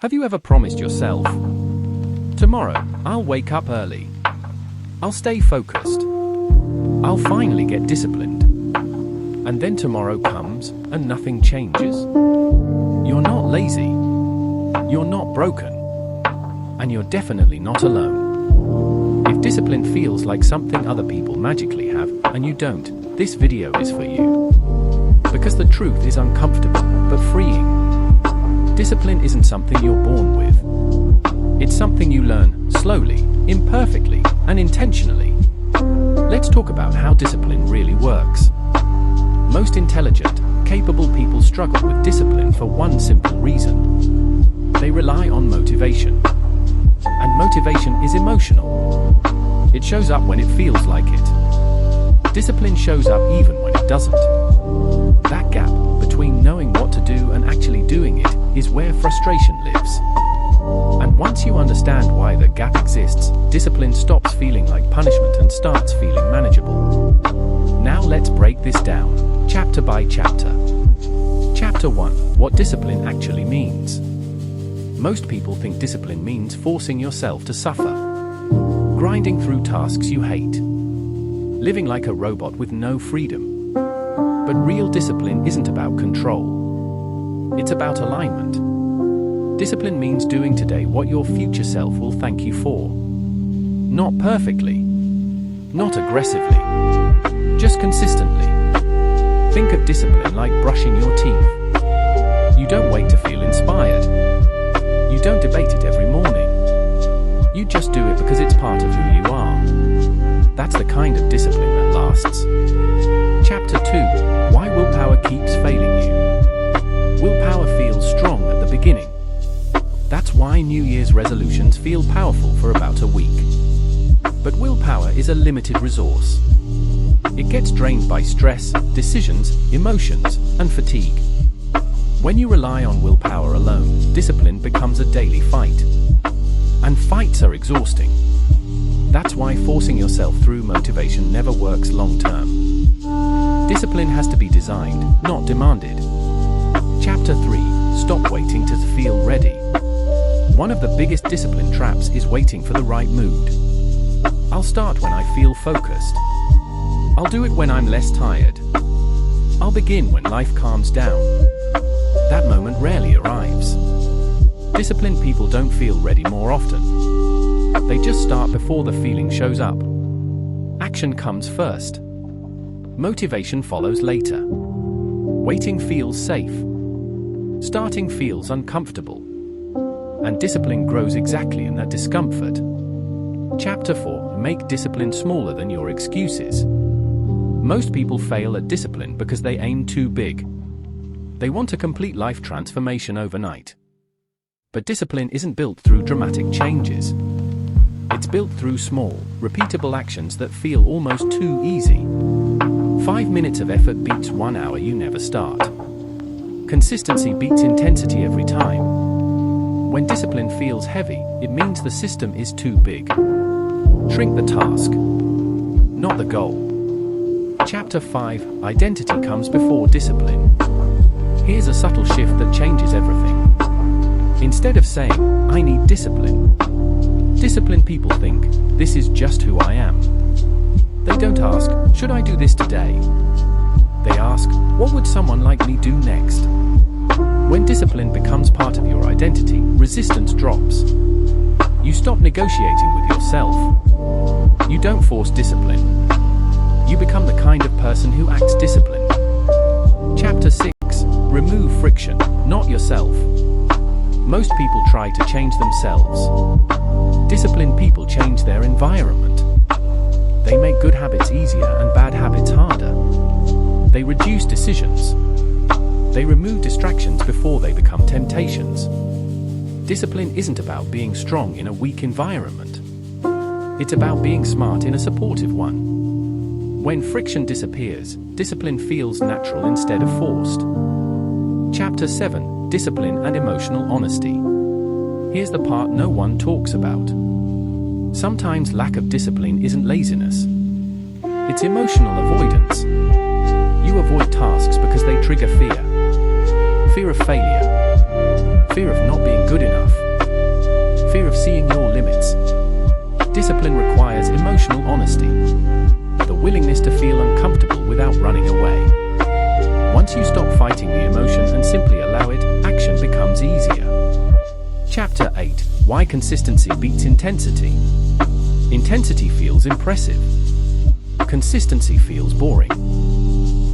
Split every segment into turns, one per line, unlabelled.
Have you ever promised yourself, tomorrow, I'll wake up early, I'll stay focused, I'll finally get disciplined, and then tomorrow comes and nothing changes? You're not lazy, you're not broken, and you're definitely not alone. If discipline feels like something other people magically have and you don't, this video is for you. Because the truth is uncomfortable, but freeing. Discipline isn't something you're born with. It's something you learn slowly, imperfectly, and intentionally. Let's talk about how discipline really works. Most intelligent, capable people struggle with discipline for one simple reason. They rely on motivation. And motivation is emotional. It shows up when it feels like it. Discipline shows up even when it doesn't. That gap between knowing what to do and actually doing it is where frustration lives. And once you understand why the gap exists, discipline stops feeling like punishment and starts feeling manageable. Now let's break this down, chapter by chapter. Chapter 1. What discipline actually means. Most people think discipline means forcing yourself to suffer. Grinding through tasks you hate. Living like a robot with no freedom. But real discipline isn't about control. It's about alignment. Discipline means doing today what your future self will thank you for. Not perfectly. Not aggressively. Just consistently. Think of discipline like brushing your teeth. You don't wait to feel inspired. You don't debate it every morning. You just do it because it's part of who you are. That's the kind of discipline that lasts. Chapter 2. Why willpower keeps failing you. Willpower feels strong at the beginning. That's why New Year's resolutions feel powerful for about a week. But willpower is a limited resource. It gets drained by stress, decisions, emotions, and fatigue. When you rely on willpower alone, discipline becomes a daily fight. And fights are exhausting. That's why forcing yourself through motivation never works long-term. Discipline has to be designed, not demanded. Chapter 3. Stop waiting to feel ready. One of the biggest discipline traps is waiting for the right mood. I'll start when I feel focused. I'll do it when I'm less tired. I'll begin when life calms down. That moment rarely arrives. Disciplined people don't feel ready more often. They just start before the feeling shows up. Action comes first. Motivation follows later. Waiting feels safe. Starting feels uncomfortable. And discipline grows exactly in that discomfort. Chapter 4. Make discipline smaller than your excuses. Most people fail at discipline because they aim too big. They want a complete life transformation overnight. But discipline isn't built through dramatic changes. It's built through small, repeatable actions that feel almost too easy. 5 minutes of effort beats 1 hour you never start. Consistency beats intensity every time. When discipline feels heavy, it means the system is too big. Shrink the task, not the goal. Chapter 5. Identity comes before discipline. Here's a subtle shift that changes everything. Instead of saying, I need discipline, disciplined people think, this is just who I am. They don't ask, should I do this today? They ask, what would someone like me do next? When discipline becomes part of your identity, resistance drops. You stop negotiating with yourself. You don't force discipline. You become the kind of person who acts disciplined. Chapter 6. Remove friction, not yourself. Most people try to change themselves. Disciplined people change their environment. They make good habits easier and bad habits harder. They reduce decisions. They remove distractions before they become temptations. Discipline isn't about being strong in a weak environment. It's about being smart in a supportive one. When friction disappears, discipline feels natural instead of forced. Chapter 7. Discipline and emotional honesty. Here's the part no one talks about. Sometimes lack of discipline isn't laziness. It's emotional avoidance. You avoid tasks because they trigger fear. Fear of failure. Fear of not being good enough. Discipline requires emotional honesty, the willingness to feel uncomfortable without running away. Once you stop fighting the emotion and simply allow it, action becomes easier. Chapter 8: Why Consistency Beats Intensity. Intensity feels impressive. Consistency feels boring.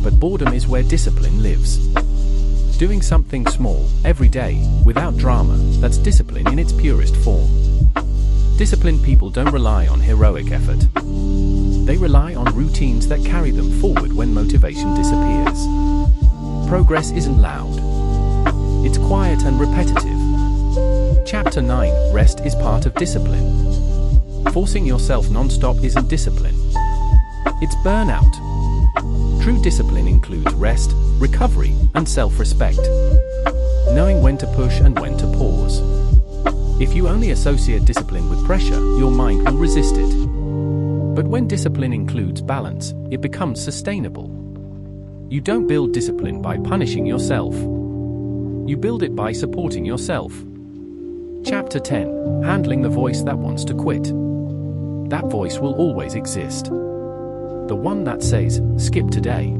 But boredom is where discipline lives. Doing something small, every day, without drama, that's discipline in its purest form. Disciplined people don't rely on heroic effort. They rely on routines that carry them forward when motivation disappears. Progress isn't loud. It's quiet and repetitive. Chapter 9: Rest is part of discipline. Forcing yourself non-stop isn't discipline. It's burnout. True discipline includes rest, recovery, and self-respect. Knowing when to push and when to pause. If you only associate discipline with pressure, your mind will resist it. But when discipline includes balance, it becomes sustainable. You don't build discipline by punishing yourself. You build it by supporting yourself. Chapter 10: Handling the voice that wants to quit. That voice will always exist. The one that says, skip today.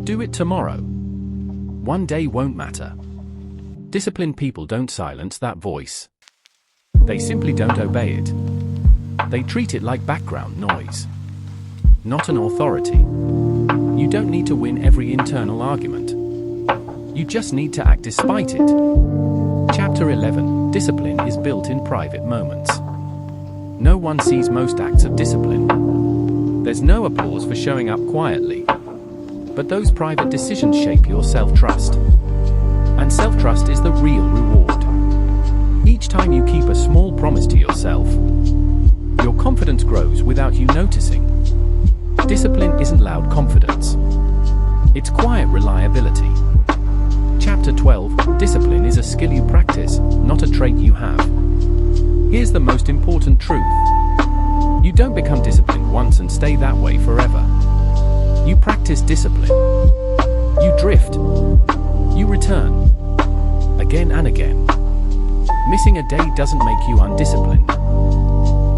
Do it tomorrow. One day won't matter. Disciplined people don't silence that voice. They simply don't obey it. They treat it like background noise, not an authority. You don't need to win every internal argument. You just need to act despite it. Chapter 11: Discipline is built in private moments. No one sees most acts of discipline. There's no applause for showing up quietly. But those private decisions shape your self-trust. And self-trust is the real reward. Each time you keep a small promise to yourself, your confidence grows without you noticing. Discipline isn't loud confidence. It's quiet reliability. Chapter 12: Discipline is a skill you practice, not a trait you have. Here's the most important truth. You don't become disciplined once and stay that way forever. You practice discipline. You drift. You return. Again and again. Missing a day doesn't make you undisciplined.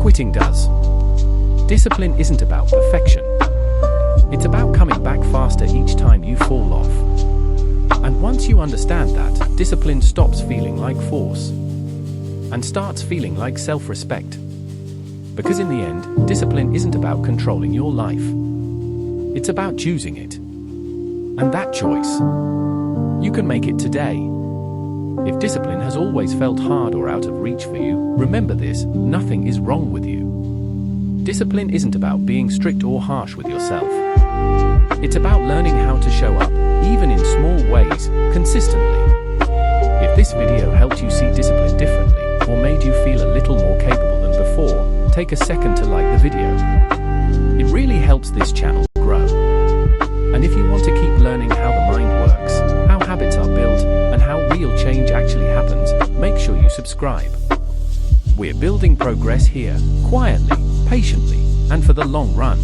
Quitting does. Discipline isn't about perfection. It's about coming back faster each time you fall off. And once you understand that, discipline stops feeling like force and starts feeling like self-respect. Because in the end, discipline isn't about controlling your life. It's about choosing it. And that choice, you can make it today. If discipline has always felt hard or out of reach for you, remember this: nothing is wrong with you. Discipline isn't about being strict or harsh with yourself. It's about learning how to show up, even in small ways, consistently. If this video helped you see discipline differently, or made you feel a little more capable than before, take a second to like the video. It really helps this channel grow. And if you want to keep learning how the mind works, how habits are built, and how real change actually happens, make sure you subscribe. We're building progress here, quietly, patiently, and for the long run.